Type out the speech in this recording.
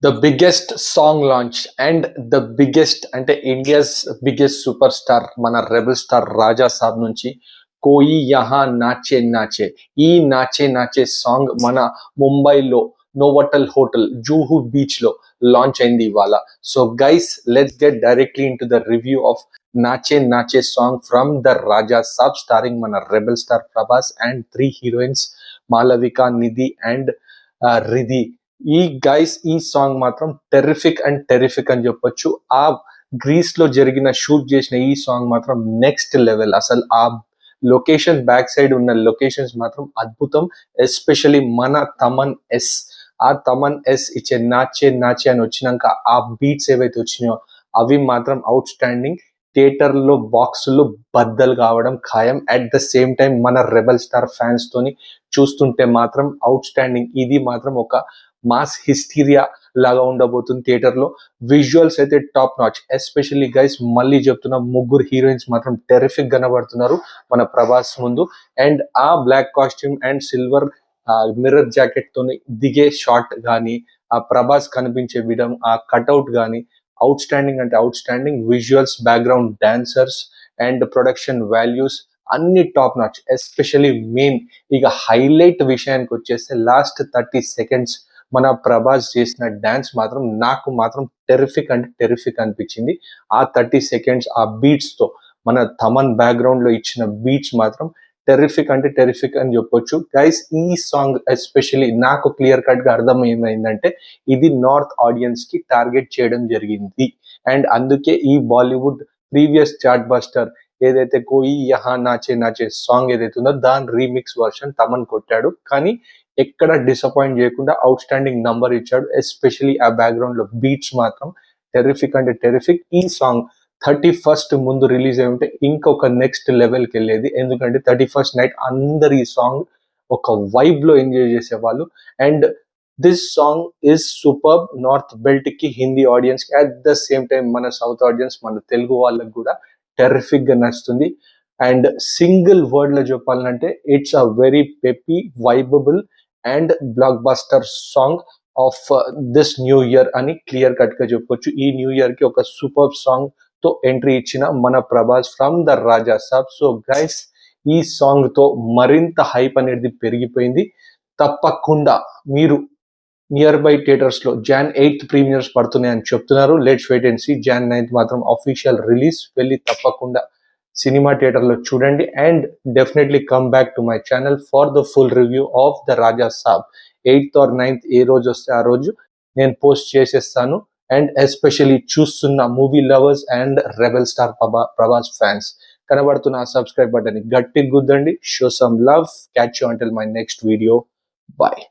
The biggest song launch and the biggest అంటే India's biggest super star మన rebel star రాజా సాబ్ నుంచి కోయి యహా నాచే నాచే ఈ నాచే నాచే సాంగ్ మన ముంబైలో నోవటల్ హోటల్ జూహు బీచ్ లో లాంచ్ అయింది ఇవాళ. So guys, let's get directly into the review of Nache Nache song from the Raja Saab starring మన rebel star Prabhas and 3 heroines Malavika, Nidhi and Riddhi. ఈ సాంగ్ మాత్రం టెరిఫిక్ అని చెప్పొచ్చు. ఆ గ్రీస్ లో జరిగిన షూట్ చేసిన ఈ సాంగ్ మాత్రం నెక్స్ట్ లెవెల్. అసలు ఆ లొకేషన్ బ్యాక్ సైడ్ ఉన్న లొకేషన్స్ మాత్రం అద్భుతం. ఎస్పెషలీ మన తమన్ ఎస్ ఇచ్చే నాచే నాచే అని వచ్చినాక ఆ బీట్స్ ఏవైతే వచ్చినాయో అవి మాత్రం అవుట్ స్టాండింగ్. థియేటర్ లో బాక్సులు బద్దలు కావడం ఖాయం. అట్ ద సేమ్ టైం మన రెబల్ స్టార్ ఫ్యాన్స్ తోని చూస్తుంటే మాత్రం అవుట్ స్టాండింగ్. ఇది మాత్రం ఒక మాస్ హిస్టీరియా లాగా ఉండబోతుంది థియేటర్ లో. విజువల్స్ అయితే టాప్ నాచ్. ఎస్పెషల్లీ గైస్, మళ్ళీ చెప్తున్నా, ముగ్గురు హీరోయిన్స్ మాత్రం టెరిఫిక్ కనబడుతున్నారు మన ప్రభాస్ ముందు. అండ్ ఆ black costume and silver mirror jacket తోని దిగే షాట్ గానీ, ఆ ప్రభాస్ కనిపించే విధం, ఆ కట్అవుట్ గానీ అవుట్ స్టాండింగ్ అంటే out standing. Visuals, background dancers and production values అన్ని టాప్ నాచ్. ఎస్పెషల్లీ మెయిన్ ఇక హైలైట్ విషయానికి వచ్చేస్తే లాస్ట్ 30 సెకండ్స్ మన ప్రభాస్ చేసిన డాన్స్ మాత్రం నాకు మాత్రం టెరిఫిక్ అంటే టెరిఫిక్ అనిపించింది. ఆ 30 సెకండ్స్ ఆ బీట్స్ తో మన తమన్ బ్యాక్గ్రౌండ్ లో ఇచ్చిన బీట్స్ మాత్రం టెరిఫిక్ అంటే టెరిఫిక్ అని చెప్పొచ్చు. గైస్, ఈ సాంగ్ ఎస్పెషల్లీ నాకు క్లియర్ కట్ గా అర్థం ఏమైందంటే ఇది నార్త్ ఆడియన్స్ కి టార్గెట్ చేయడం జరిగింది. అండ్ అందుకే ఈ బాలీవుడ్ ప్రీవియస్ చార్ట్ బస్టర్ ఏదైతే కోయి యహా నాచే నాచే సాంగ్ ఏదైతే ఉందో దాని రీమిక్స్ వర్షన్ తమన్ కొట్టాడు. కానీ ఎక్కడ డిసప్పాయింట్ చేయకుండా అవుట్ స్టాండింగ్ నంబర్ ఇచ్చాడు. ఎస్పెషలీ ఆ బ్యాక్గ్రౌండ్ లో బీట్స్ మాత్రం టెరిఫిక్ అంటే టెరిఫిక్. ఈ సాంగ్ 31st ముందు రిలీజ్ అయి ఉంటే ఇంకొక నెక్స్ట్ లెవెల్కి వెళ్ళేది. ఎందుకంటే 31st నైట్ అందరు ఈ సాంగ్ ఒక వైబ్ లో ఎంజాయ్ చేసేవాళ్ళు. And this song is super north belt కి, హిందీ ఆడియన్స్ కి, అట్ ద సేమ్ టైం మన సౌత్ ఆడియన్స్, మన తెలుగు వాళ్ళకి కూడా టెరిఫిక్ గా నచ్చుతుంది. అండ్ సింగిల్ వర్డ్ లో చెప్పాలంటే it's a very peppy, vibeable and block buster song of this new year అని క్లియర్ కట్ గా చెప్పొచ్చు. ఈ న్యూ ఇయర్ కి ఒక సూపర్ సాంగ్ తో ఎంట్రీ ఇచ్చిన మన Prabhas from the Raja Saab. So guys, ఈ సాంగ్ తో మరింత హైప్ అనేది పెరిగిపోయింది. తప్పకుండా మీరు నియర్ బై థియేటర్స్ లో Jan 8th ప్రీమియర్స్ పడుతున్నాయని చెప్తున్నారు. Let's wait and see. Jan 9th మాత్రం అఫీషియల్ రిలీజ్. వెళ్ళి తప్పకుండా సినిమా థియేటర్ లో చూడండి. And definitely come back to my channel for the full review of the Raja Saab. 8th or 9th ఏ రోజు వస్తే ఆ రోజు నేను పోస్ట్ చేసేస్తాను. అండ్ ఎస్పెషల్లీ చూస్తున్న movie lovers and rebel star Prabhas fans కనబడుతున్న ఆ సబ్స్క్రైబ్ బటన్ ని గట్టి గుద్దండి. Show some love. Catch you until my next video. Bye.